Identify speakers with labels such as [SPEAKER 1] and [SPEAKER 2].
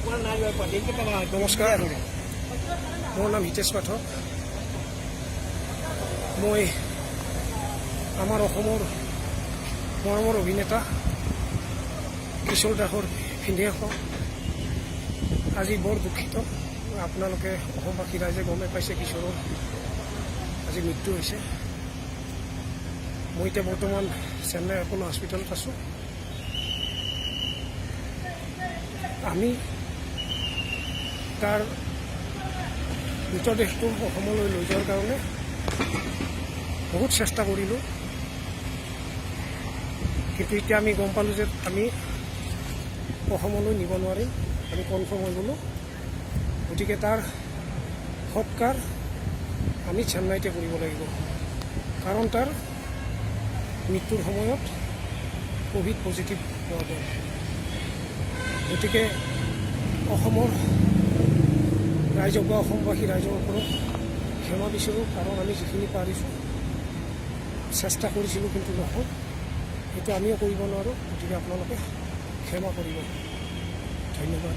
[SPEAKER 1] নমস্কাৰ, মোৰ নাম হিতেশ পাঠক। মই আমাৰ অসমৰ মৰমৰ অভিনেতা কিশোৰ দাসৰ ভিনিয়েক। আজি বৰ দুখিত, আপোনালোকে অসমবাসী ৰাইজে গমে পাইছে কিশোৰৰ আজি মৃত্যু হৈছে। মই এতিয়া বৰ্তমান চেন্নাই এপ'ল' হস্পিটেলত আছোঁ। আমি তাৰ মৃতদেহটো অসমলৈ লৈ যোৱাৰ কাৰণে বহুত চেষ্টা কৰিলোঁ, কিন্তু এতিয়া আমি গম পালোঁ যে আমি অসমলৈ নিব নোৱাৰিম। আমি কনফাৰ্ম হৈ গ'লোঁ। গতিকে তাৰ সৎকাৰ আমি চেন্নাইতে কৰিব লাগিব, কাৰণ তাৰ মৃত্যুৰ সময়ত ক'ভিড পজিটিভ পোৱা গ'ল। গতিকে অসমৰ ৰাইজক বা অসমবাসী ৰাইজৰ ওপৰত ক্ষমা বিচাৰোঁ, কাৰণ আমি যিখিনি পাৰিছোঁ চেষ্টা কৰিছিলোঁ, কিন্তু নহ'ল। সেইটো আমিও কৰিব নোৱাৰোঁ। গতিকে আপোনালোকে ক্ষমা কৰিব। ধন্যবাদ।